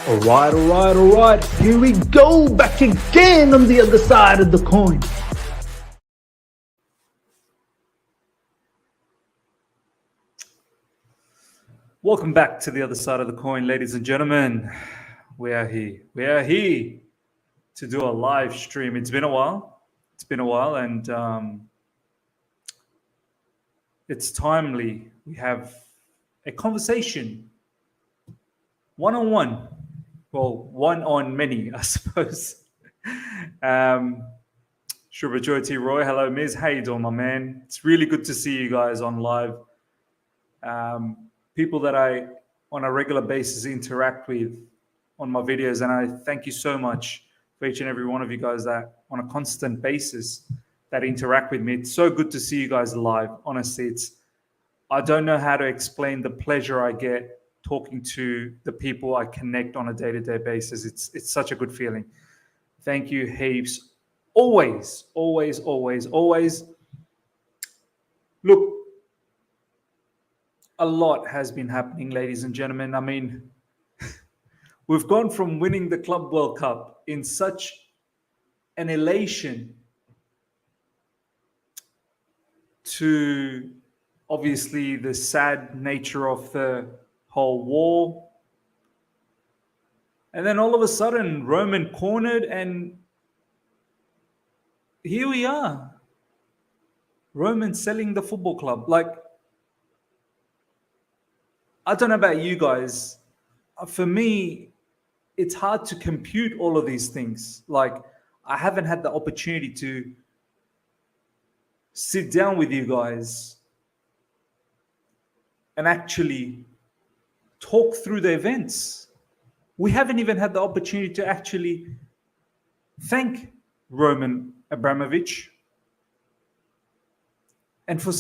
All right. Here we go, back again on the other side of the coin. Welcome back to the other side of the coin, ladies and gentlemen. We are here. We are here to do a live stream. It's been a while. And it's timely. We have a conversation, one-on-one. Well, one on many, I suppose. Shubhajyoti Roy, hello, Miz. How you doing, my man? It's really good to see you guys on live. People that I, on a regular basis, interact with on my videos, and I thank you so much for each and every one of you guys that, on a constant basis, that interact with me. It's so good to see you guys live. Honestly, I don't know how to explain the pleasure I get talking to the people I connect on a day-to-day basis. It's such a good feeling. Thank you heaps. Always. Look, a lot has been happening, ladies and gentlemen. I mean, we've gone from winning the Club World Cup in such an elation to obviously the sad nature of the whole war. And then all of a sudden, Roman cornered, and here we are. Roman selling the football club. Like, I don't know about you guys. For me, it's hard to compute all of these things. Like, I haven't had the opportunity to sit down with you guys and actually talk through the events. We haven't even had the opportunity to actually thank Roman Abramovich. And for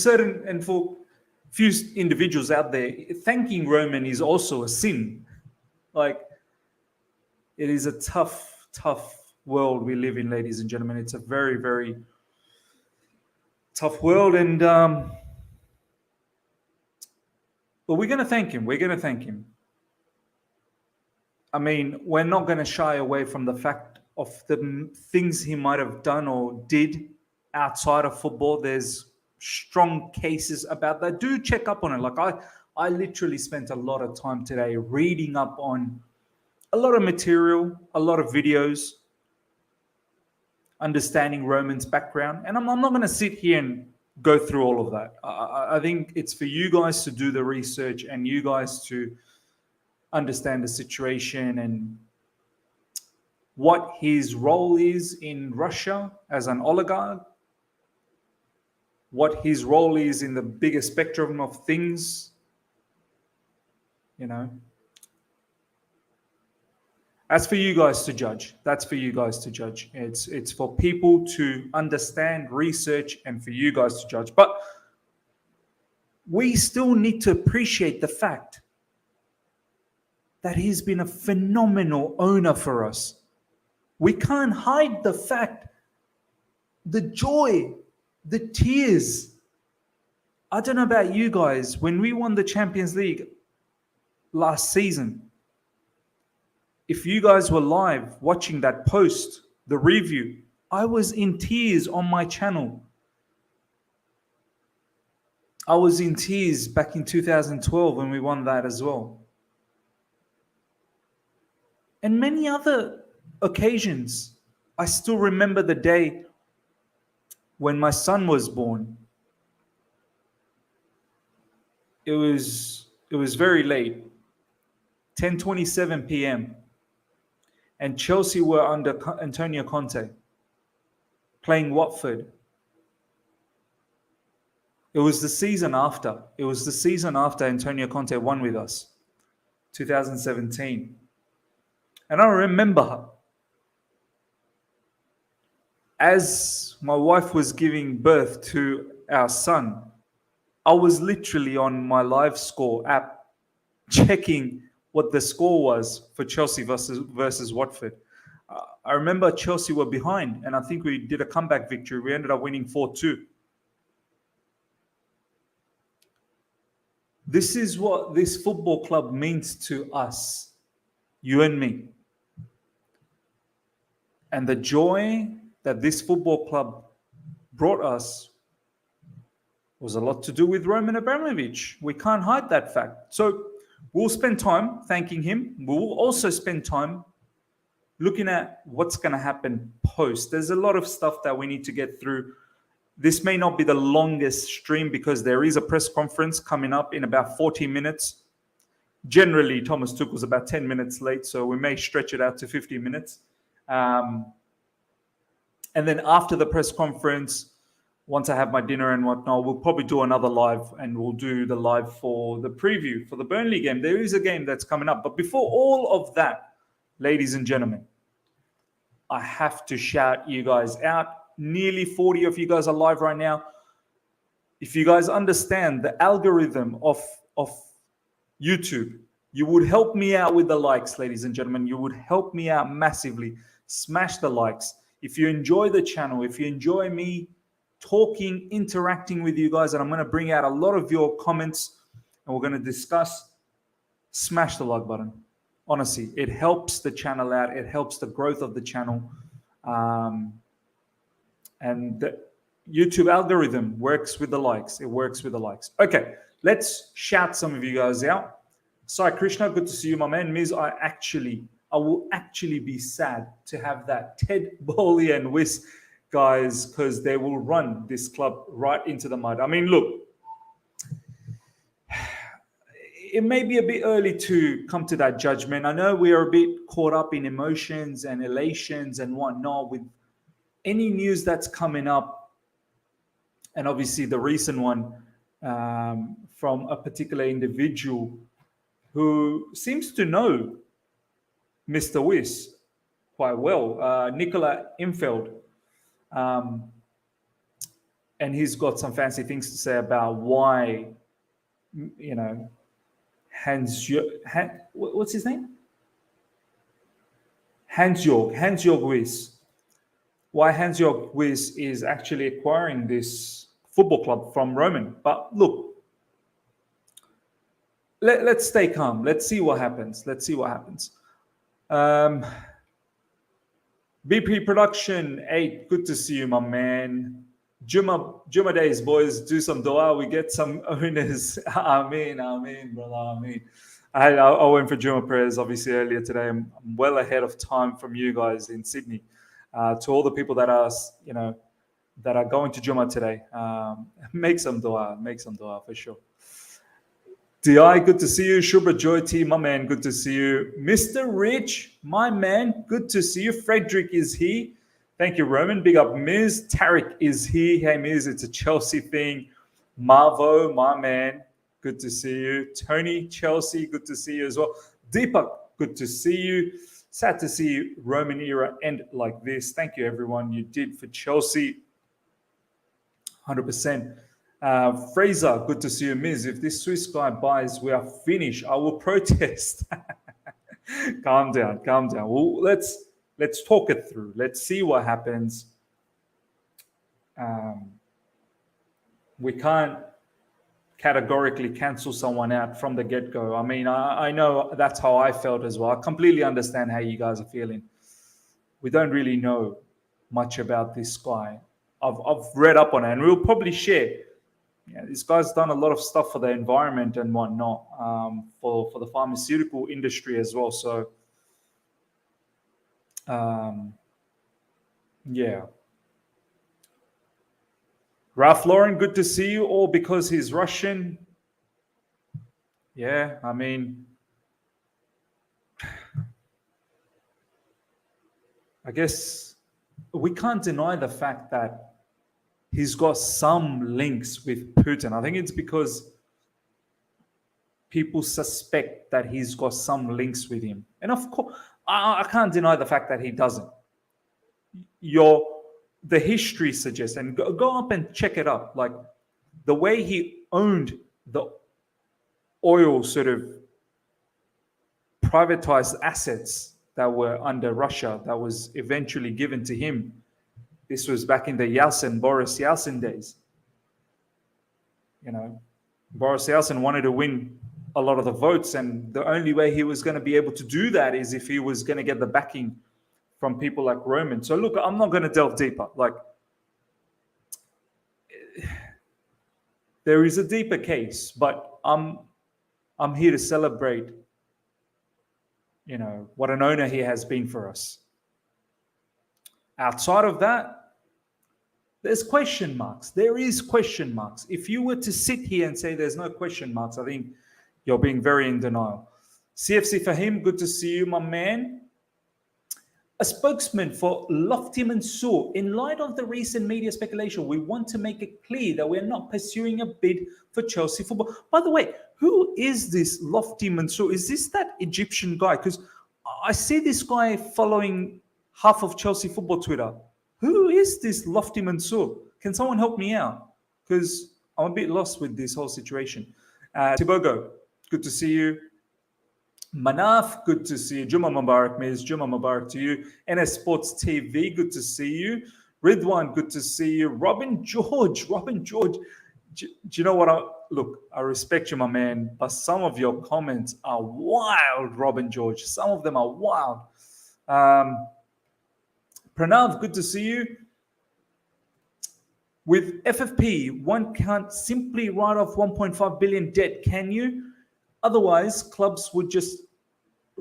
few individuals out there, thanking Roman is also a sin. Like, it is a tough world we live in, ladies and gentlemen. It's a very, very tough world, and but we're going to thank him. I mean, we're not going to shy away from the fact of the things he might have done or did outside of football. There's strong cases about that. Do check up on it. Like, I literally spent a lot of time today reading up on a lot of material, a lot of videos, understanding Roman's background. And I'm not going to sit here and go through all of that. I think it's for you guys to do the research and you guys to understand the situation and what his role is in Russia as an oligarch, what his role is in the bigger spectrum of things, you know. That's for you guys to judge. It's for people to understand, research, and for you guys to judge. But we still need to appreciate the fact that he's been a phenomenal owner for us. We can't hide the fact, the joy, the tears. I don't know about you guys. When we won the Champions League last season, if you guys were live watching that post, the review, I was in tears on my channel. I was in tears back in 2012 when we won that as well. And many other occasions. I still remember the day when my son was born. It was very late, 10:27 p.m. And Chelsea were under Antonio Conte, playing Watford. It was the season after. Antonio Conte won with us, 2017. And I remember, as my wife was giving birth to our son, I was literally on my live score app checking what the score was for Chelsea versus Watford. I remember Chelsea were behind, and I think we did a comeback victory. We ended up winning 4-2. This is what this football club means to us. you and me. And the joy that this football club brought us was a lot to do with Roman Abramovich. We can't hide that fact. So we'll spend time thanking him. We'll also spend time looking at what's going to happen post. There's a lot of stuff that we need to get through. This may not be the longest stream because there is a press conference coming up in about 40 minutes. Generally, Thomas Tuchel was about 10 minutes late, so we may stretch it out to 50 minutes. And then after the press conference, once I have my dinner and whatnot, we'll probably do another live, and we'll do the live for the preview for the Burnley game. There is a game that's coming up. But before all of that, ladies and gentlemen, I have to shout you guys out. Nearly 40 of you guys are live right now. If you guys understand the algorithm of YouTube, you would help me out with the likes, ladies and gentlemen. You would help me out massively. Smash the likes. If you enjoy the channel, if you enjoy me talking, interacting with you guys, and I'm going to bring out a lot of your comments and we're going to discuss, smash the like button. Honestly, it helps the channel out. It helps the growth of the channel. And the YouTube algorithm works with the likes. It works with the likes. Okay, let's shout some of you guys out. Sai Krishna, good to see you, my man. Miz, I will actually be sad to have that Ted Bowley and Wiss guys, because they will run this club right into the mud. I mean, look, it may be a bit early to come to that judgment. I know we are a bit caught up in emotions and elations and whatnot with any news that's coming up. And obviously the recent one from a particular individual who seems to know Mr. Wiss quite well, Nicola Imfeld. And he's got some fancy things to say about why, you know, what's his name? Hans-Jörg Wyss. Why Hans-Jörg Wyss is actually acquiring this football club from Roman. But look, let's stay calm. Let's see what happens. BP Production 8, good to see you, my man. Juma days, boys, do some dua. We get some owners. Ameen, brother, ameen. I went for Juma prayers, obviously, earlier today. I'm well ahead of time from you guys in Sydney. To all the people that are, you know, that are going to Juma today, make some dua for sure. DI, good to see you. Shubha Joy T, my man, good to see you. Mr. Rich, my man, good to see you. Frederick is he. Thank you, Roman. Big up, Miz. Tarek is he. Hey, Miz, it's a Chelsea thing. Marvo, my man, good to see you. Tony, Chelsea, good to see you as well. Deepak, good to see you. Sad to see Roman era end like this. Thank you, everyone. You did for Chelsea. 100%. Fraser, good to see you, Miz. If this Swiss guy buys, we are finished. I will protest. Calm down. Well, let's talk it through. Let's see what happens. We can't categorically cancel someone out from the get-go. I mean, I know that's how I felt as well. I completely understand how you guys are feeling. We don't really know much about this guy. I've read up on it, and we'll probably share. Yeah, this guy's done a lot of stuff for the environment and whatnot, for the pharmaceutical industry as well. So, yeah. Ralph Lauren, good to see you. All because he's Russian. Yeah, I mean, I guess we can't deny the fact that he's got some links with Putin. I think it's because people suspect that he's got some links with him. And of course, I can't deny the fact that he doesn't. The history suggests, and go up and check it up, like the way he owned the oil sort of privatized assets that were under Russia that was eventually given to him. This was back in the Boris Yeltsin days. You know, Boris Yeltsin wanted to win a lot of the votes, and the only way he was going to be able to do that is if he was going to get the backing from people like Roman. So look, I'm not going to delve deeper. Like, there is a deeper case, but I'm here to celebrate, what an owner he has been for us. Outside of that, there's question marks. There is question marks. If you were to sit here and say there's no question marks, I think you're being very in denial. CFC Fahim, good to see you, my man. A spokesman for Lofty Mansour. In light of the recent media speculation, we want to make it clear that we're not pursuing a bid for Chelsea football. By the way, who is this Lofty Mansour? Is this that Egyptian guy? Because I see this guy following half of Chelsea football Twitter. Who is this Lofty Mansour? Can someone help me out? Because I'm a bit lost with this whole situation. Tibogo, good to see you. Manaf, good to see you. Juma Mubarak, Miz. Juma Mubarak to you. NS Sports TV, good to see you. Ridwan, good to see you. Robin George. Do you know what? Look, I respect you, my man, but some of your comments are wild, Robin George. Some of them are wild. Pranav, good to see you. With FFP, one can't simply write off 1.5 billion debt, can you? Otherwise, clubs would just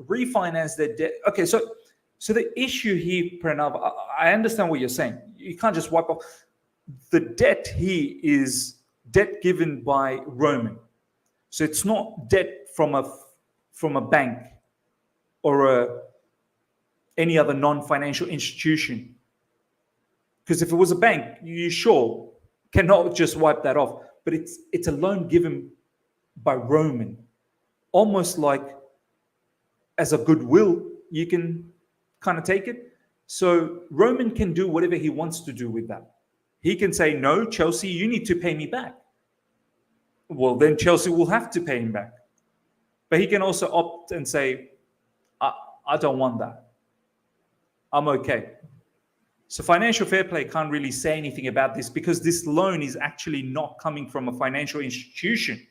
refinance their debt. Okay, so the issue here, Pranav, I understand what you're saying. You can't just wipe off. The debt here is debt given by Roman. So it's not debt from a bank or any other non-financial institution. Because if it was a bank, you sure cannot just wipe that off. But it's a loan given by Roman. Almost like as a goodwill, you can kind of take it. So Roman can do whatever he wants to do with that. He can say, no, Chelsea, you need to pay me back. Well, then Chelsea will have to pay him back. But he can also opt and say, I don't want that. I'm okay. So financial fair play can't really say anything about this because this loan is actually not coming from a financial institution.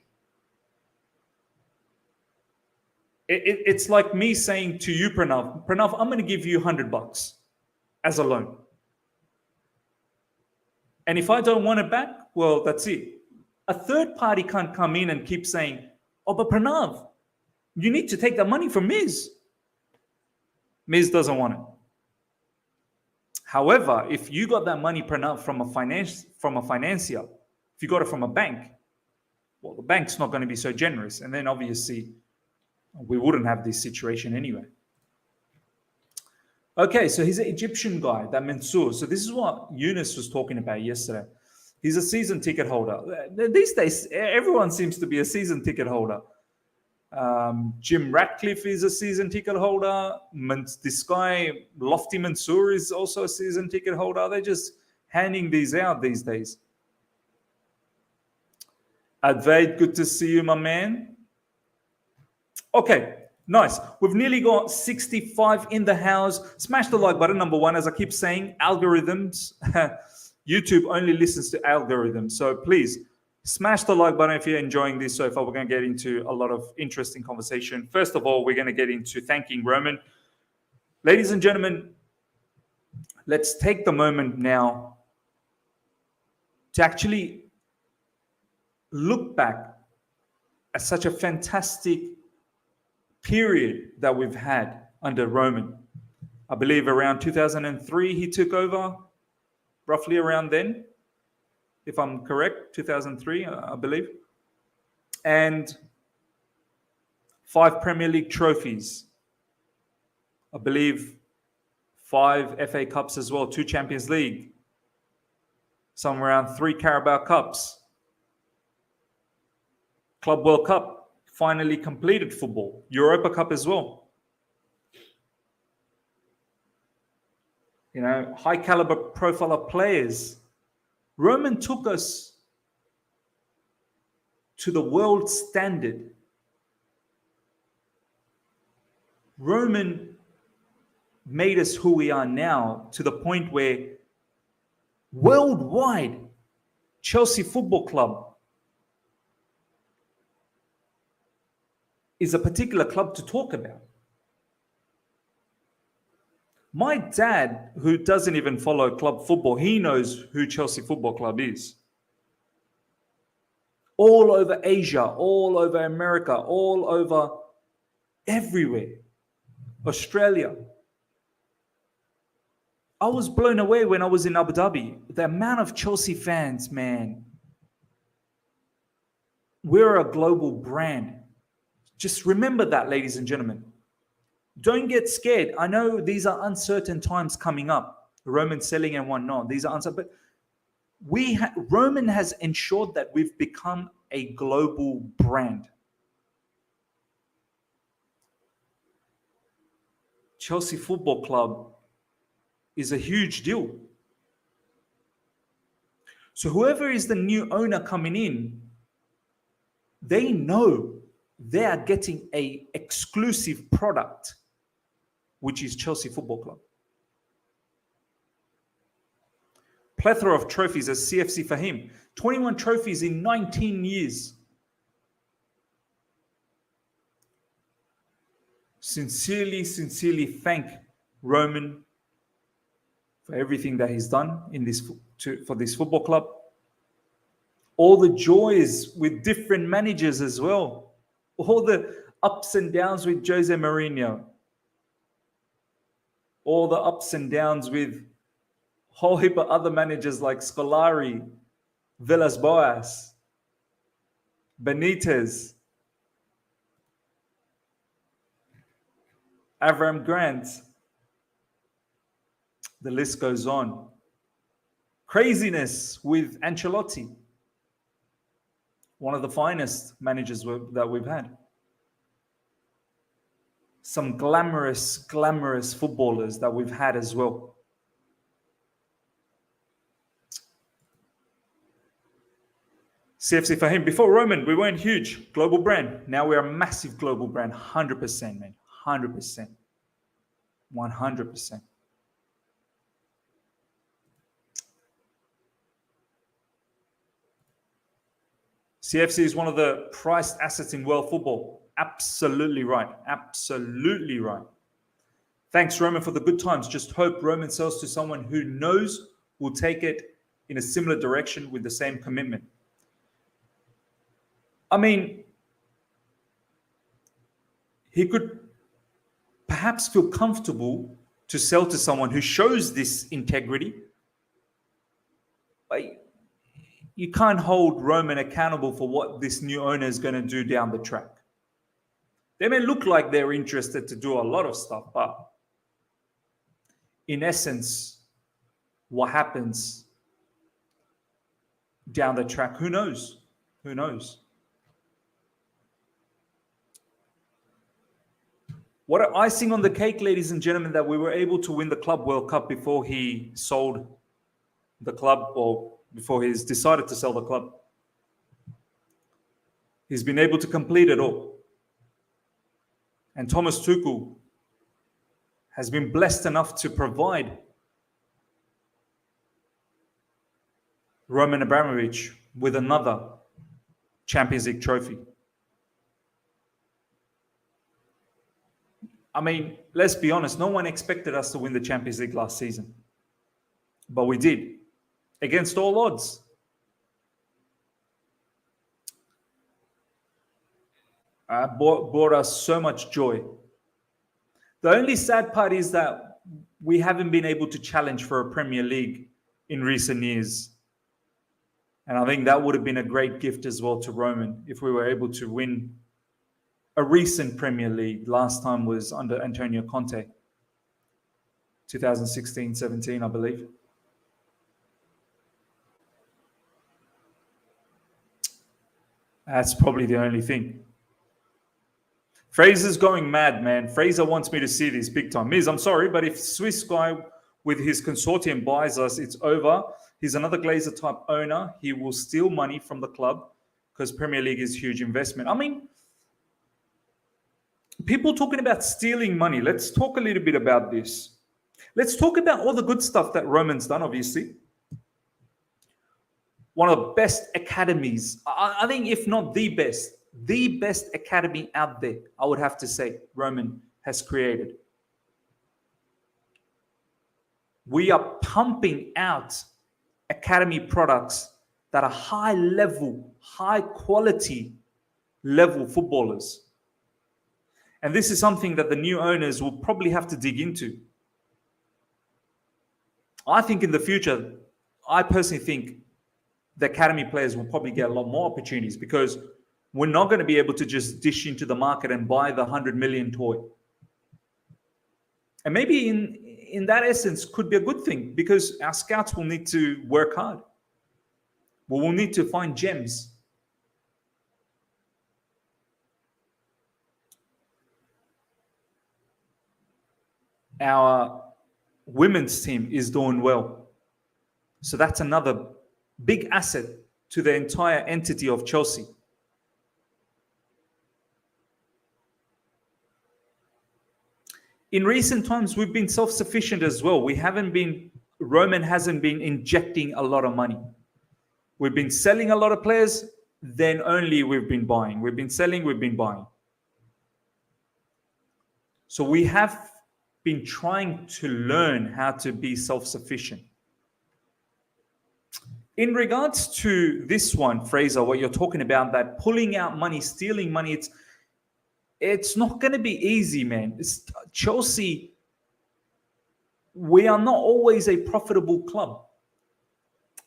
It's like me saying to you, Pranav, I'm going to give you $100 as a loan. And if I don't want it back, well, that's it. A third party can't come in and keep saying, oh, but Pranav, you need to take that money from Miz. Miz doesn't want it. However, if you got that money, Pranav, from a financier, if you got it from a bank, well, the bank's not going to be so generous. And then obviously, we wouldn't have this situation anyway. Okay, so he's an Egyptian guy, that Mansour. So this is what Yunus was talking about yesterday. He's a season ticket holder. These days, everyone seems to be a season ticket holder. Jim Ratcliffe is a season ticket holder. This guy, Lofty Mansour, is also a season ticket holder. They're just handing these out these days. Advaid, good to see you, my man. Okay, nice. We've nearly got 65 in the house. Smash the like button, number one. As I keep saying, algorithms. YouTube only listens to algorithms. So please smash the like button if you're enjoying this so far. We're going to get into a lot of interesting conversation. First of all, we're going to get into thanking Roman. Ladies and gentlemen, let's take the moment now to actually look back at such a fantastic period that we've had under Roman. I believe around 2003 he took over, roughly around then, if I'm correct, 2003, I believe. And 5 Premier League trophies. I believe 5 FA Cups as well, 2 Champions League, somewhere around 3 Carabao Cups. Club World Cup, finally completed football. Europa Cup as well. You know, high caliber profile of players. Roman took us to the world standard. Roman made us who we are now, to the point where worldwide Chelsea Football Club is a particular club to talk about. My dad, who doesn't even follow club football, he knows who Chelsea Football Club is. All over Asia, all over America, all over everywhere. Australia. I was blown away when I was in Abu Dhabi. The amount of Chelsea fans, man. We're a global brand. Just remember that, ladies and gentlemen. Don't get scared. I know these are uncertain times coming up. Roman selling and whatnot. These are uncertain. But Roman has ensured that we've become a global brand. Chelsea Football Club is a huge deal. So whoever is the new owner coming in, they know they are getting an exclusive product, which is Chelsea Football Club. Plethora of trophies as CFC for him. 21 trophies in 19 years. Sincerely thank Roman for everything that he's done for this football club. All the joys with different managers as well. All the ups and downs with Jose Mourinho. All the ups and downs with a whole heap of other managers like Scolari, Villas-Boas, Benitez, Avram Grant. The list goes on. Craziness with Ancelotti. One of the finest managers that we've had. Some glamorous footballers that we've had as well. CFC for him. Before Roman, we weren't huge. Global brand. Now we're a massive global brand. 100%, man. 100%. 100%. CFC is one of the priced assets in world football. Absolutely right. Absolutely right. Thanks, Roman, for the good times. Just hope Roman sells to someone who knows will take it in a similar direction with the same commitment. I mean, he could perhaps feel comfortable to sell to someone who shows this integrity. But you can't hold Roman accountable for what this new owner is going to do down the track. They may look like they're interested to do a lot of stuff, but in essence, what happens down the track, who knows? Who knows? What an icing on the cake, ladies and gentlemen, that we were able to win the Club World Cup before he sold the club, or before he's decided to sell the club. He's been able to complete it all. And Thomas Tuchel has been blessed enough to provide Roman Abramovich with another Champions League trophy. I mean, let's be honest, no one expected us to win the Champions League last season. But we did, against all odds. Brought us so much joy. The only sad part is that we haven't been able to challenge for a Premier League in recent years. And I think that would have been a great gift as well to Roman if we were able to win a recent Premier League. Last time was under Antonio Conte, 2016-17, I believe. That's probably the only thing. Fraser's going mad, man. Fraser wants me to see this big time. Miz, I'm sorry, but if Swiss guy with his consortium buys us, it's over. He's another Glazer type owner. He will steal money from the club because Premier League is a huge investment. I mean, people talking about stealing money. Let's talk a little bit about this. Let's talk about all the good stuff that Roman's done, obviously. One of the best academies, I think, if not the best the best academy out there, I would have to say, Roman has created. We are pumping out academy products that are high level, high quality level footballers. And this is something that the new owners will probably have to dig into. I think in the future, I personally think the academy players will probably get a lot more opportunities, because we're not going to be able to just dish into the market and buy the 100 million toy. And maybe in that essence could be a good thing, because our scouts will need to work hard. We will need to find gems. Our women's team is doing well. So that's another big asset to the entire entity of Chelsea. In recent times, we've been self-sufficient as well. Roman hasn't been injecting a lot of money. We've been selling a lot of players, then only we've been buying. We've been selling, we've been buying. So we have been trying to learn how to be self-sufficient. In regards to this one, Fraser, what you're talking about, that pulling out money, stealing money, it's not going to be easy, man. Chelsea, we are not always a profitable club.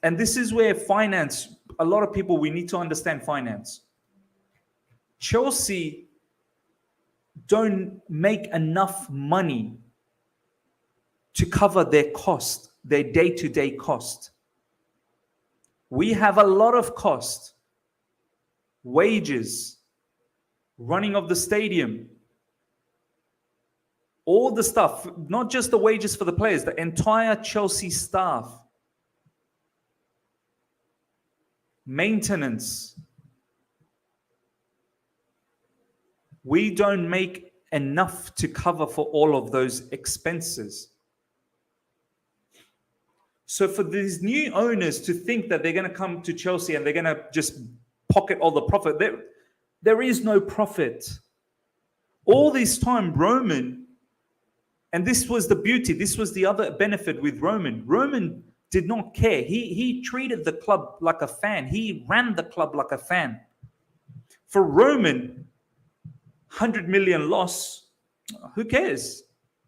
And this is where finance, a lot of people, we need to understand finance. Chelsea don't make enough money to cover their cost, their day-to-day cost. We have a lot of cost, wages, running of the stadium, all the stuff, not just the wages for the players, the entire Chelsea staff, maintenance. We don't make enough to cover for all of those expenses. So for these new owners to think that they're going to come to Chelsea and they're going to just pocket all the profit, there is no profit. All this time, Roman, and this was the beauty, this was the other benefit with Roman. Roman did not care. He treated the club like a fan. He ran the club like a fan. For Roman, 100 million loss, who cares?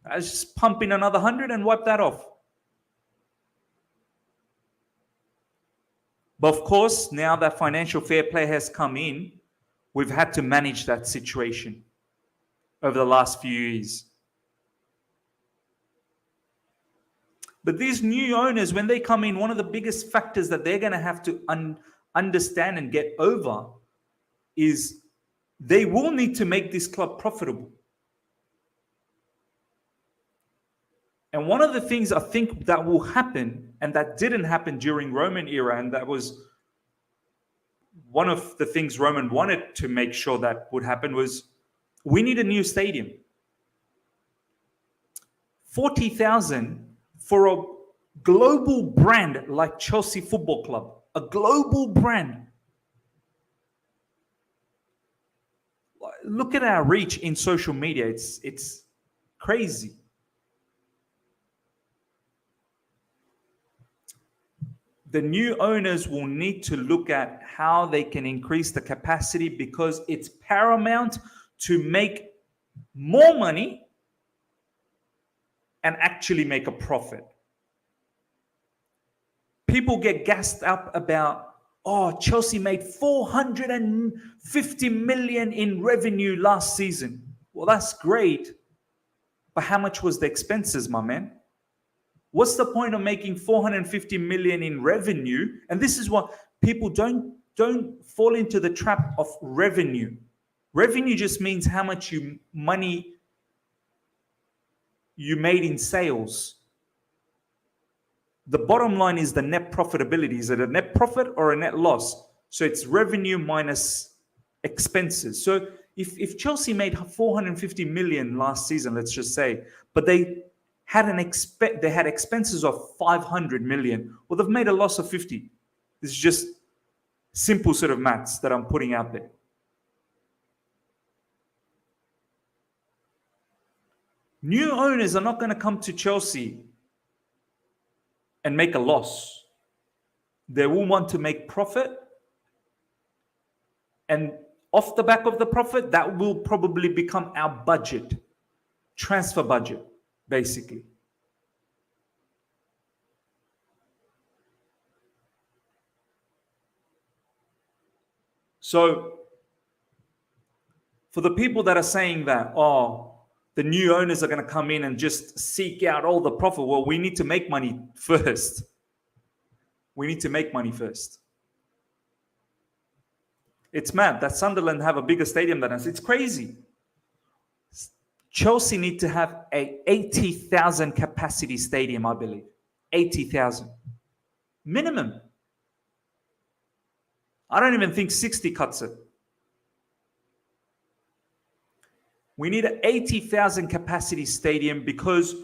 I just pump in another 100 and wipe that off. But of course, now that financial fair play has come in, we've had to manage that situation over the last few years. But these new owners, when they come in, one of the biggest factors that they're going to have to understand and get over is they will need to make this club profitable. And one of the things I think that will happen, and that didn't happen during Roman era, and that was one of the things Roman wanted to make sure that would happen, was we need a new stadium. 40,000 for a global brand like Chelsea Football Club, a global brand. Look at our reach in social media. It's crazy. The new owners will need to look at how they can increase the capacity, because it's paramount to make more money and actually make a profit. People get gassed up about, oh, Chelsea made 450 million in revenue last season. Well, that's great. But how much was the expenses, my man? What's the point of making 450 million in revenue? And this is what people don't fall into the trap of revenue. Revenue just means how much money you made in sales. The bottom line is the net profitability. Is it a net profit or a net loss? So it's revenue minus expenses. So if Chelsea made 450 million last season, let's just say, but they had expenses of 500 million, well, they've made a loss of 50. This is just simple sort of maths that I'm putting out there. New owners are not going to come to Chelsea and make a loss. They will want to make profit. And off the back of the profit, that will probably become our budget, transfer budget, basically. So for the people that are saying that, oh, the new owners are going to come in and just seek out all the profit, well, we need to make money first. We need to make money first. It's mad that Sunderland have a bigger stadium than us. It's crazy. Chelsea need to have a 80,000 capacity stadium, I believe. 80,000. Minimum. I don't even think 60 cuts it. We need an 80,000 capacity stadium because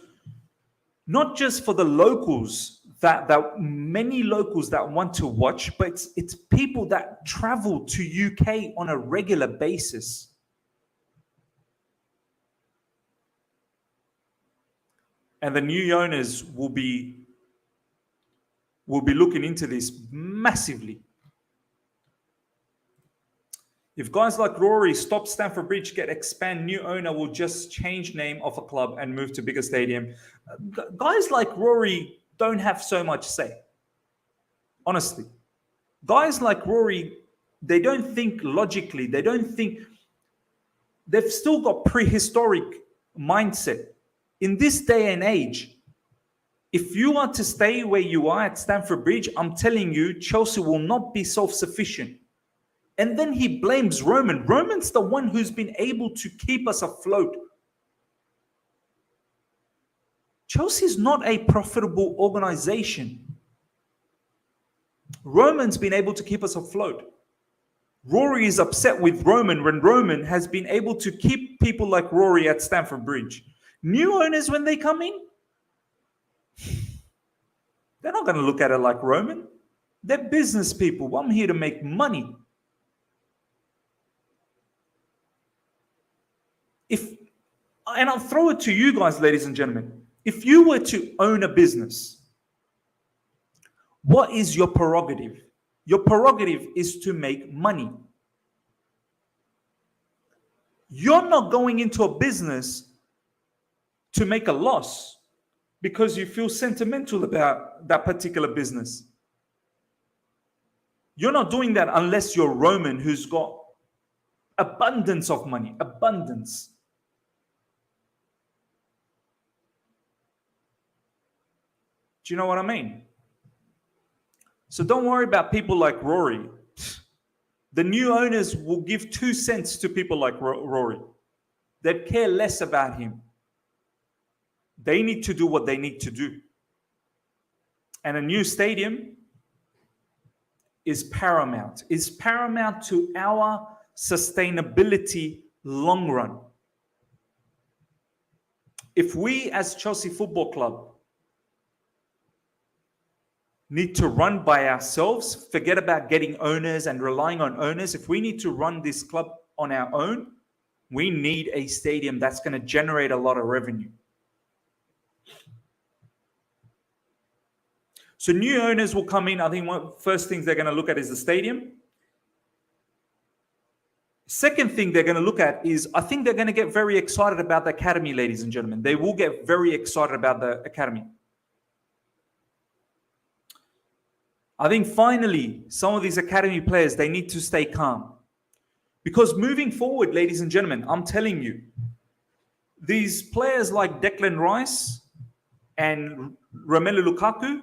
not just for the locals, that many locals that want to watch, but it's people that travel to UK on a regular basis. And the new owners will be looking into this massively. If guys like Rory stop Stamford Bridge, get expand, new owner will just change name of a club and move to bigger stadium. Guys like Rory don't have so much say. Honestly. Guys like Rory, they don't think logically. They don't think. They've still got prehistoric mindset. In this day and age, if you want to stay where you are at Stamford Bridge, I'm telling you, Chelsea will not be self-sufficient. And then he blames Roman. Roman's the one who's been able to keep us afloat. Chelsea is not a profitable organization. Roman's been able to keep us afloat. Rory is upset with Roman when Roman has been able to keep people like Rory at Stamford Bridge. New owners, when they come in, they're not going to look at it like Roman. They're business people. I'm here to make money. And I'll throw it to you guys, ladies and gentlemen. If you were to own a business, what is your prerogative? Your prerogative is to make money. You're not going into a business to make a loss because you feel sentimental about that particular business. You're not doing that unless you're Roman, who's got abundance of money, abundance. Do you know what I mean? So don't worry about people like Rory. The new owners will give 2 cents to people like Rory. They'd care less about him. They need to do what they need to do. And a new stadium is paramount. It's paramount to our sustainability long run. If we as Chelsea Football Club need to run by ourselves, forget about getting owners and relying on owners. If we need to run this club on our own, we need a stadium that's going to generate a lot of revenue. So new owners will come in. I think one of the first things they're going to look at is the stadium. Second thing they're going to look at is, I think they're going to get very excited about the academy, ladies and gentlemen. They will get very excited about the academy. I think finally, some of these academy players, they need to stay calm. Because moving forward, ladies and gentlemen, I'm telling you, these players like Declan Rice and Romelu Lukaku,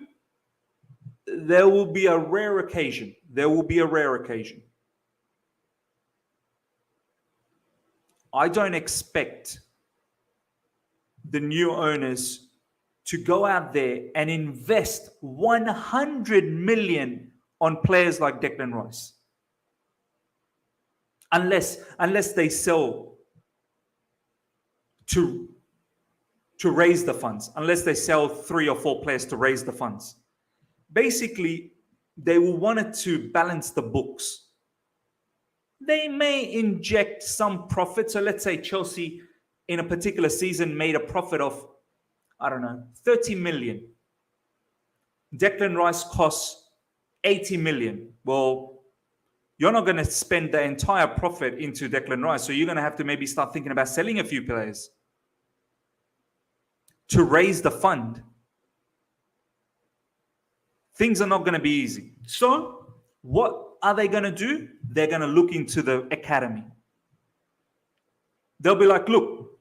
there will be a rare occasion. There will be a rare occasion. I don't expect the new owners to go out there and invest 100 million on players like Declan Rice. Unless they sell to raise the funds, unless they sell 3 or 4 players to raise the funds. Basically, they will want it to balance the books. They may inject some profit. So let's say Chelsea in a particular season made a profit of, I don't know, 30 million. Declan Rice costs 80 million. Well, you're not going to spend the entire profit into Declan Rice. So you're going to have to maybe start thinking about selling a few players to raise the fund. Things are not going to be easy. So what are they going to do? They're going to look into the academy. They'll be like, look,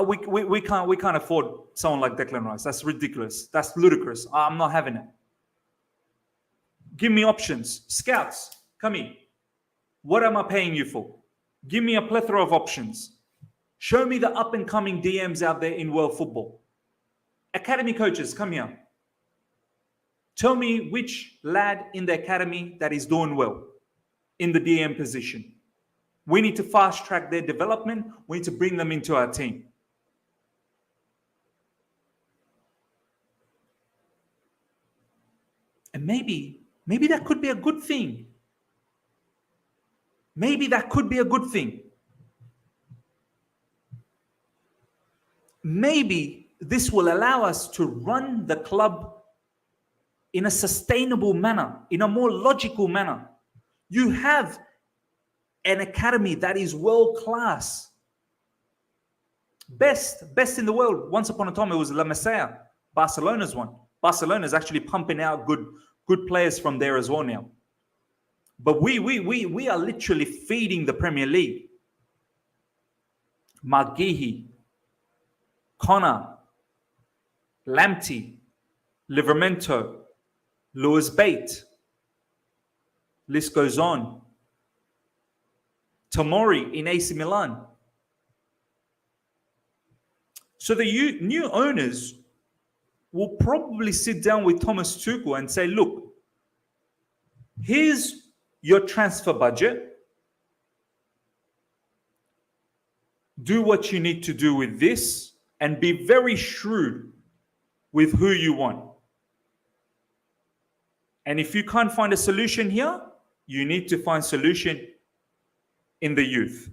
we can't afford someone like Declan Rice. That's ridiculous. That's ludicrous. I'm not having it. Give me options. Scouts, come in. What am I paying you for? Give me a plethora of options. Show me the up-and-coming DMs out there in world football. Academy coaches, come here. Tell me which lad in the academy that is doing well in the DM position. We need to fast-track their development. We need to bring them into our team. And maybe that could be a good thing. Maybe that could be a good thing. Maybe this will allow us to run the club in a sustainable manner, in a more logical manner. You have an academy that is world class. Best in the world. Once upon a time, it was La Masia, Barcelona's one. Barcelona's actually pumping out good players from there as well now. But we are literally feeding the Premier League. McGeehee, Connor, Lamptey, Livramento, Lewis Bate. List goes on. Tomori in AC Milan. So the new owners will probably sit down with Thomas Tuchel and say, look, here's your transfer budget. Do what you need to do with this and be very shrewd with who you want. And if you can't find a solution here, you need to find solution in the youth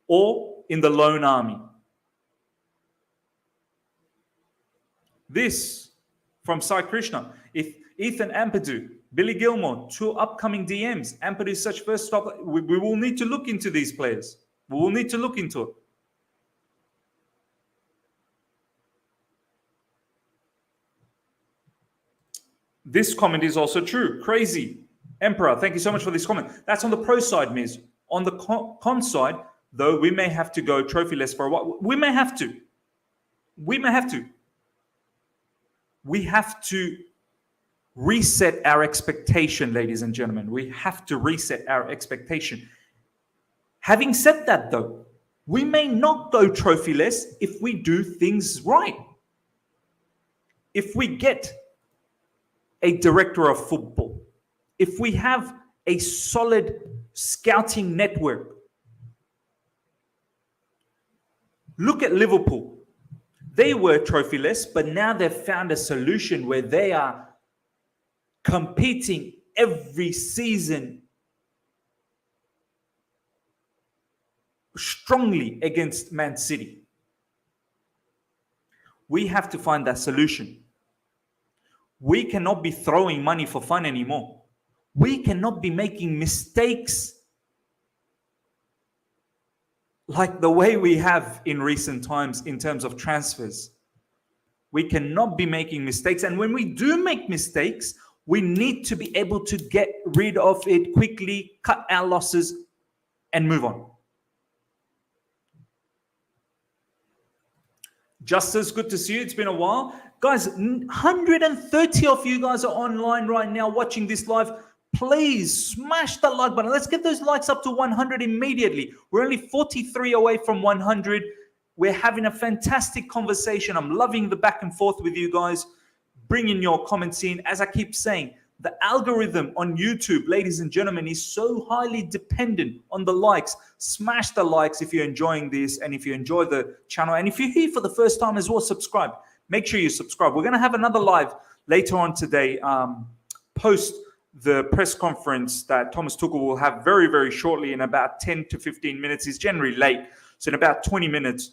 or in the loan army. This from Sai Krishna. If Ethan Ampadu, Billy Gilmore, two upcoming DMs, Ampadu is such first stop. We will need to look into these players. We will need to look into it. This comment is also true. Crazy. Emperor, thank you so much for this comment. That's on the pro side, Miz. On the con side, though, we may have to go trophyless for a while. We may have to. We have to reset our expectation, ladies and gentlemen. We have to reset our expectation. Having said that, though, we may not go trophyless if we do things right. If we get a director of football, if we have a solid scouting network. Look at Liverpool. They were trophyless, but now they've found a solution where they are competing every season strongly against Man City. We have to find that solution. We cannot be throwing money for fun anymore. We cannot be making mistakes like the way we have in recent times in terms of transfers. We cannot be making mistakes. And when we do make mistakes, we need to be able to get rid of it quickly, cut our losses, and move on. Justice, good to see you. It's been a while. Guys, 130 of you guys are online right now watching this live. Please smash the like button. Let's get those likes up to 100 immediately. We're only 43 away from 100. We're having a fantastic conversation. I'm loving the back and forth with you guys. Bring in your comments in. As I keep saying, the algorithm on YouTube, ladies and gentlemen, is so highly dependent on the likes. Smash the likes if you're enjoying this and if you enjoy the channel. And if you're here for the first time as well, subscribe. Make sure you subscribe. We're going to have another live later on today, post the press conference that Thomas Tuchel will have very, very shortly in about 10 to 15 minutes. He's generally late. So in about 20 minutes,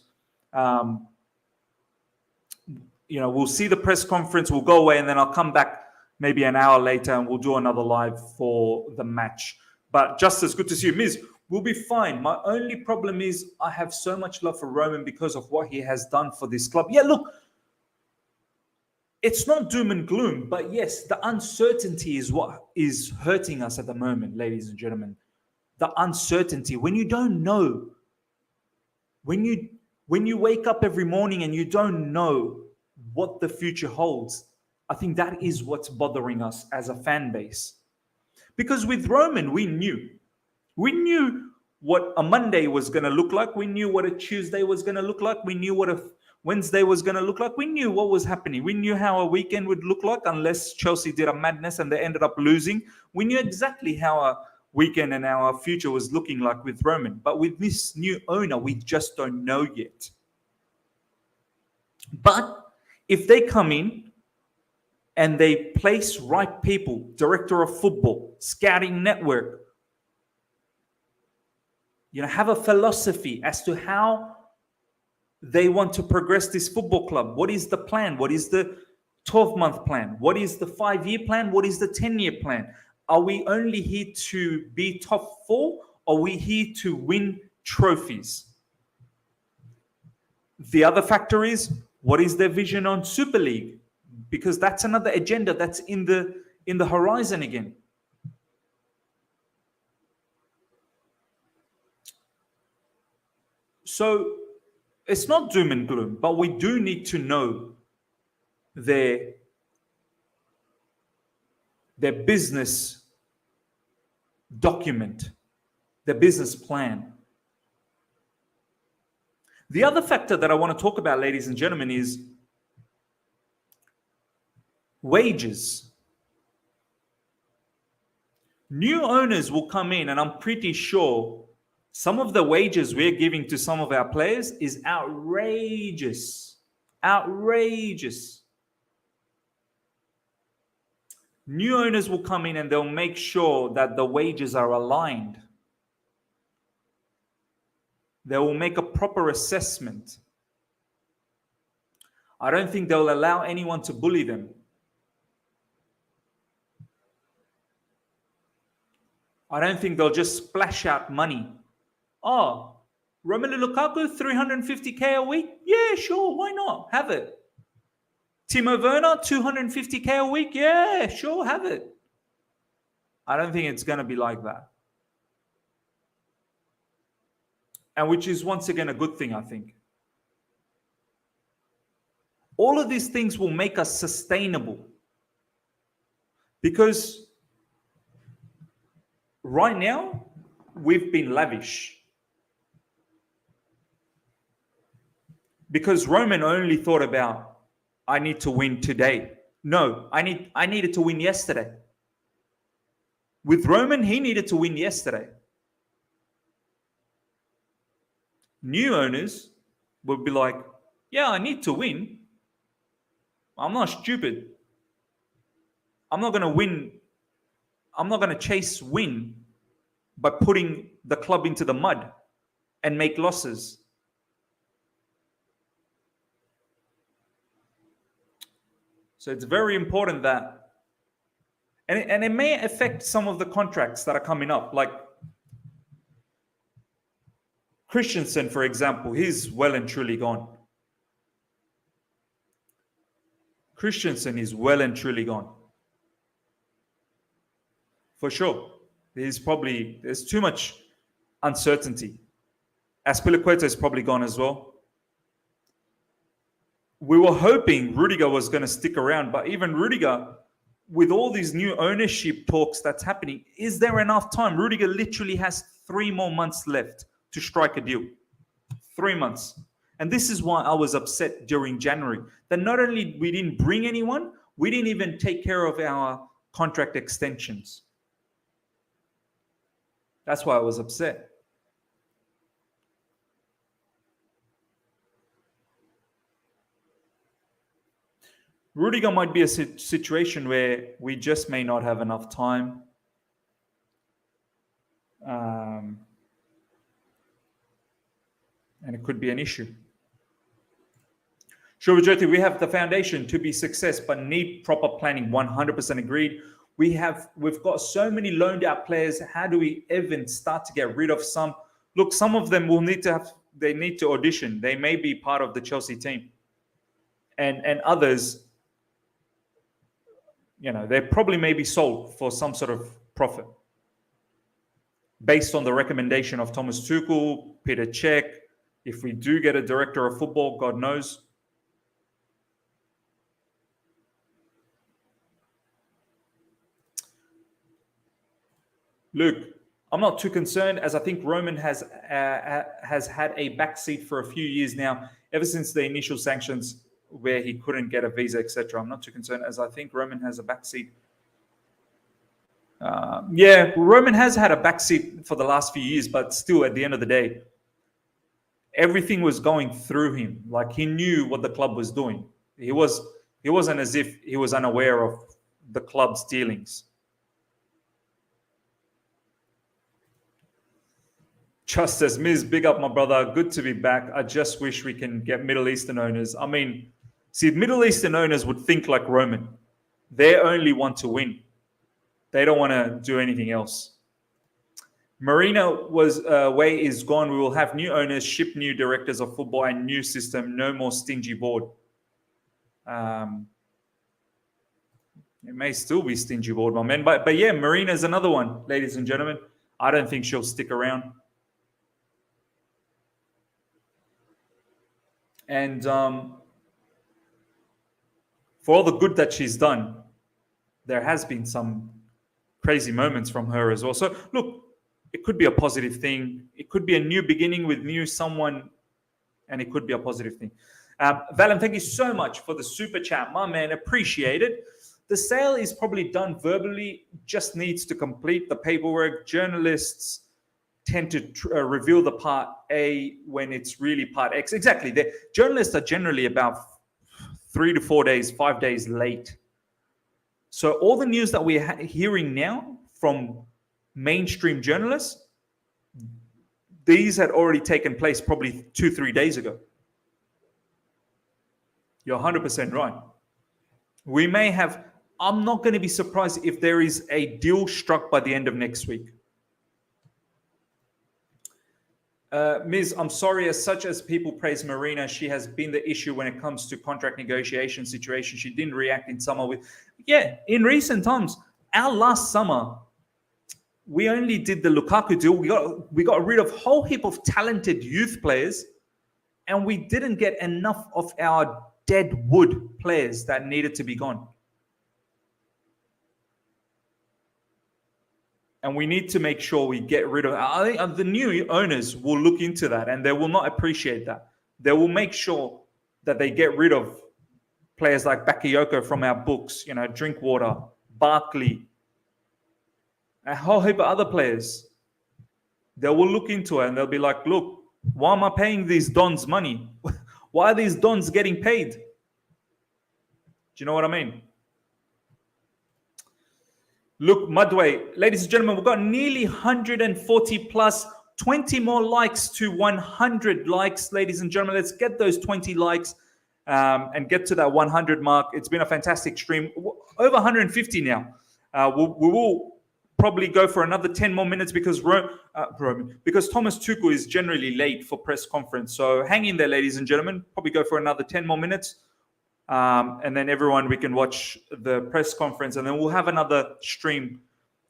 we'll see the press conference, we'll go away, and then I'll come back maybe an hour later and we'll do another live for the match. But Justice, good to see you. Miz, we'll be fine. My only problem is I have so much love for Roman because of what he has done for this club. Yeah, look, it's not doom and gloom, but yes, the uncertainty is what is hurting us at the moment, ladies and gentlemen. The uncertainty, when you don't know, when you wake up every morning and you don't know what the future holds, I think that is what's bothering us as a fan base. Because with Roman, we knew what a Monday was going to look like. We knew what a Tuesday was going to look like. We knew what a Wednesday was going to look like. We knew what was happening. We knew how a weekend would look like, unless Chelsea did a madness and they ended up losing. We knew exactly how a weekend and our future was looking like with Roman. But with this new owner, we just don't know yet. But if they come in and they place right people, director of football, scouting network, have a philosophy as to how they want to progress this football club. What is the plan? What is the 12-month plan? What is the 5-year plan? What is the 10-year plan? Are we only here to be top 4? Or are we here to win trophies? The other factor is, what is their vision on Super League? Because that's another agenda that's in the horizon again. So it's not doom and gloom, but we do need to know their business document, their business plan. The other factor that I want to talk about, ladies and gentlemen, is wages. New owners will come in, and I'm pretty sure some of the wages we're giving to some of our players is outrageous. Outrageous. New owners will come in and they'll make sure that the wages are aligned. They will make a proper assessment. I don't think they'll allow anyone to bully them. I don't think they'll just splash out money. Oh, Romelu Lukaku, 350k a week? Yeah, sure, why not? Have it. Timo Werner, 250k a week? Yeah, sure, have it. I don't think it's going to be like that. And which is, once again, a good thing, I think. All of these things will make us sustainable. Because right now, we've been lavish. Because Roman only thought about, I need to win today. No, I needed to win yesterday. With Roman, he needed to win yesterday. New owners would be like, yeah, I need to win. I'm not stupid. I'm not going to win. I'm not going to chase win by putting the club into the mud and make losses. So it's very important that, and it may affect some of the contracts that are coming up. Like Christensen, for example, he's well and truly gone. Christensen is well and truly gone. For sure. There's too much uncertainty. Azpilicueta is probably gone as well. We were hoping Rudiger was going to stick around, but even Rudiger, with all these new ownership talks that's happening, is there enough time? Rudiger literally has 3 more months left to strike a deal. 3 months. And this is why I was upset during January, that not only we didn't bring anyone, we didn't even take care of our contract extensions. That's why I was upset. Rudiger might be a situation where we just may not have enough time. and it could be an issue. Shubhajyoti, we have the foundation to be success, but need proper planning. 100% agreed. We've got so many loaned out players. How do we even start to get rid of some? Look, some of them will need to audition. They may be part of the Chelsea team, and others, they probably may be sold for some sort of profit based on the recommendation of Thomas Tuchel, Peter Cech. If we do get a director of football, God knows. Luke, I'm not too concerned, as I think Roman has had a backseat for a few years now, ever since the initial sanctions where he couldn't get a visa, etc. I'm not too concerned, as I think Roman has a backseat. Yeah, Roman has had a backseat for the last few years, but still, at the end of the day, everything was going through him. Like, he knew what the club was doing. He wasn't as if he was unaware of the club's dealings. Just as Miz, big up my brother. Good to be back. I just wish we can get Middle Eastern owners. I mean, see, Middle Eastern owners would think like Roman. They only want to win. They don't want to do anything else. Marina way is gone. We will have new owners, ship new directors of football, and new system. No more stingy board. It may still be stingy board, my man. But yeah, Marina's another one, ladies and gentlemen. I don't think she'll stick around. And for all the good that she's done, there has been some crazy moments from her as well. So look, it could be a positive thing. It could be a new beginning with someone, and it could be a positive thing. Valen, thank you so much for the super chat, my man. Appreciate it. The sale is probably done verbally, just needs to complete the paperwork. Journalists tend to reveal the part A when it's really part X. Exactly. The journalists are generally about 3 to 4 days, 5 days late. So all the news that we're hearing now from mainstream journalists, these had already taken place probably 2-3 days ago. You're 100% right. We may have, I'm not going to be surprised if there is a deal struck by the end of next week. Ms., I'm sorry, as such as people praise Marina, she has been the issue when it comes to contract negotiation situation. She didn't react in summer with... Yeah, in recent times, our last summer, we only did the Lukaku deal. We got rid of a whole heap of talented youth players, and we didn't get enough of our dead wood players that needed to be gone. And we need to make sure we get rid of... I think the new owners will look into that, and they will not appreciate that. They will make sure that they get rid of players like Bakayoko from our books, Drinkwater, Barkley, a whole heap of other players. They will look into it and they'll be like, look, why am I paying these dons money? Why are these dons getting paid? Do you know what I mean? Look, Mudway, ladies and gentlemen, we've got nearly 140 plus, 20 more likes to 100 likes, ladies and gentlemen. Let's get those 20 likes and get to that 100 mark. It's been a fantastic stream. Over 150 now. We will probably go for another 10 more minutes because Thomas Tuchel is generally late for press conference. So hang in there, ladies and gentlemen. Probably go for another 10 more minutes. And then everyone, we can watch the press conference, and then we'll have another stream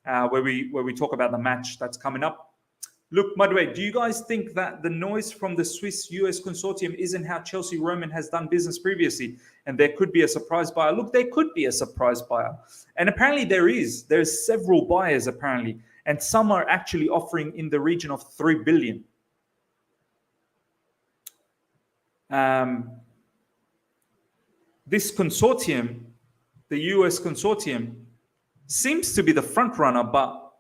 where we talk about the match that's coming up. Look, Mudway, do you guys think that the noise from the Swiss-US consortium isn't how Chelsea Roman has done business previously, and there could be a surprise buyer? Look, there could be a surprise buyer, and apparently there's several buyers apparently, and some are actually offering in the region of 3 billion. This consortium, the US consortium, seems to be the front runner, but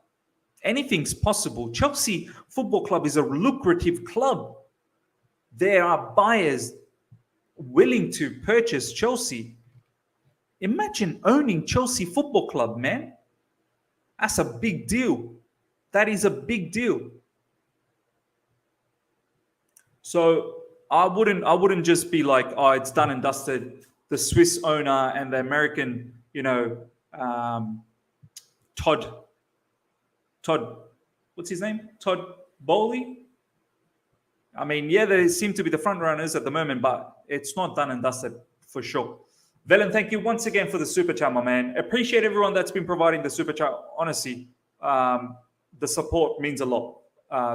anything's possible. Chelsea Football Club is a lucrative club. There are buyers willing to purchase Chelsea. Imagine owning Chelsea Football Club, man. That's a big deal. That is a big deal. So I wouldn't just be like, oh, it's done and dusted. The Swiss owner and the American, um, Todd, Todd, what's his name? Todd Bowley. I mean, yeah, they seem to be the front runners at the moment, but it's not done and dusted for sure. Velen, thank you once again for the super chat, my man. Appreciate everyone that's been providing the super chat. Honestly, the support means a lot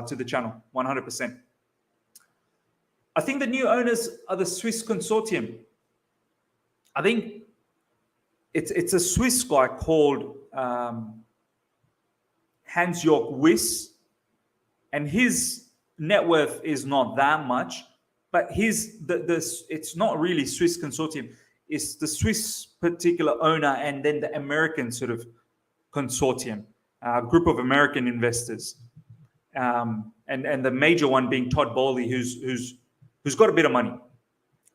to the channel, 100%. I think the new owners are the Swiss consortium. I think it's a Swiss guy called Hans-Jörg Wyss, and his net worth is not that much, but it's not really Swiss consortium. It's the Swiss particular owner and then the American sort of consortium, group of American investors, and the major one being Todd Bowley, who's got a bit of money.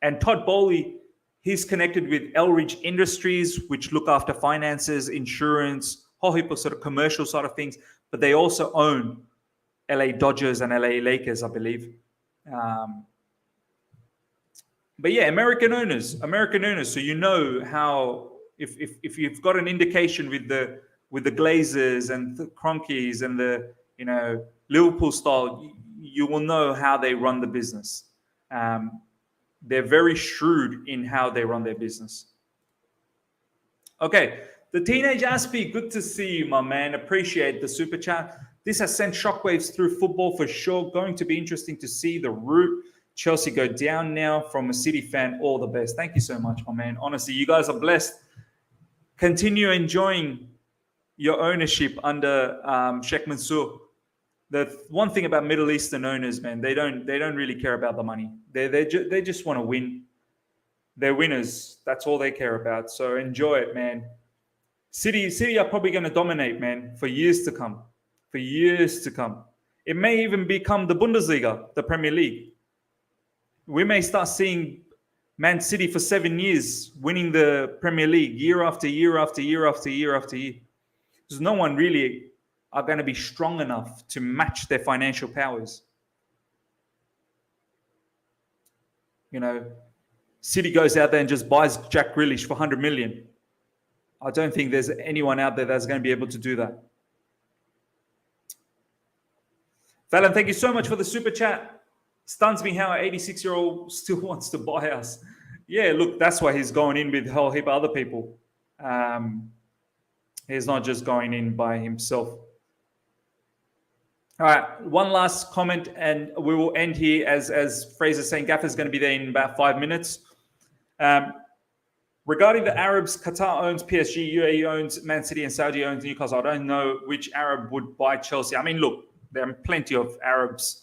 And Todd Bowley, he's connected with Elridge Industries, which look after finances, insurance, whole heap of sort of commercial side of things, but they also own LA Dodgers and LA Lakers, I believe. But yeah, American owners. So you know how if you've got an indication with the Glazers and the Cronkies and the Liverpool style, you will know how they run the business. They're very shrewd in how they run their business. Okay, the Teenage Aspie, good to see you, my man. Appreciate the super chat. This has sent shockwaves through football for sure. Going to be interesting to see the route Chelsea go down now. From a City fan, all the best. Thank you so much, my man. Honestly, you guys are blessed. Continue enjoying your ownership under Sheikh Mansour. The one thing about Middle Eastern owners, man, they don't really care about the money. They just want to win. They're winners. That's all they care about. So enjoy it, man. City are probably going to dominate, man, for years to come. For years to come. It may even become the Bundesliga, the Premier League. We may start seeing Man City for 7 years winning the Premier League year after year after year after year after year. Because no one really are going to be strong enough to match their financial powers. City goes out there and just buys Jack Grealish for 100 million. I don't think there's anyone out there that's going to be able to do that. Valen, thank you so much for the super chat. Stuns me how an 86-year-old still wants to buy us. Yeah, look, that's why he's going in with a whole heap of other people. He's not just going in by himself. All right, one last comment, and we will end here. As Fraser's saying, Gaffer's going to be there in about 5 minutes. Regarding the Arabs, Qatar owns PSG, UAE owns Man City, and Saudi owns Newcastle. I don't know which Arab would buy Chelsea. I mean, look, there are plenty of Arabs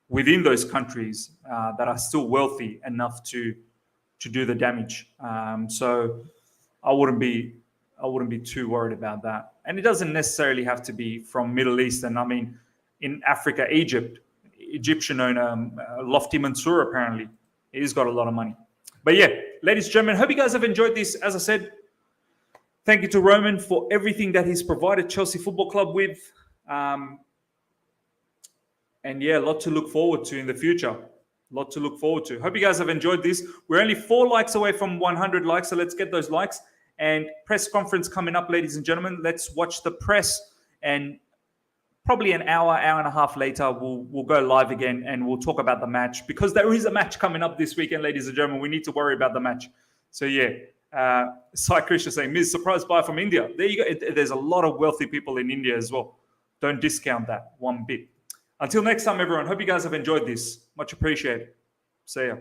within those countries that are still wealthy enough to do the damage. So I wouldn't be too worried about that. And it doesn't necessarily have to be from Middle East. And I mean, in Africa, Egyptian owner Lofty Mansour, apparently, he's got a lot of money. But yeah, ladies and gentlemen, hope you guys have enjoyed this. As I said, thank you to Roman for everything that he's provided Chelsea Football Club with. And yeah, a lot to look forward to in the future. Hope you guys have enjoyed this. We're only 4 likes away from 100 likes, so let's get those likes. And press conference coming up, ladies and gentlemen. Let's watch the press, and probably an hour and a half later, we'll go live again and we'll talk about the match, because there is a match coming up this weekend, ladies and gentlemen. We need to worry about the match. So yeah, Sai Krishna saying, Ms. surprise buy from India. There you go. There's a lot of wealthy people in India as well. Don't discount that one bit. Until next time, everyone, hope you guys have enjoyed this. Much appreciated. See ya.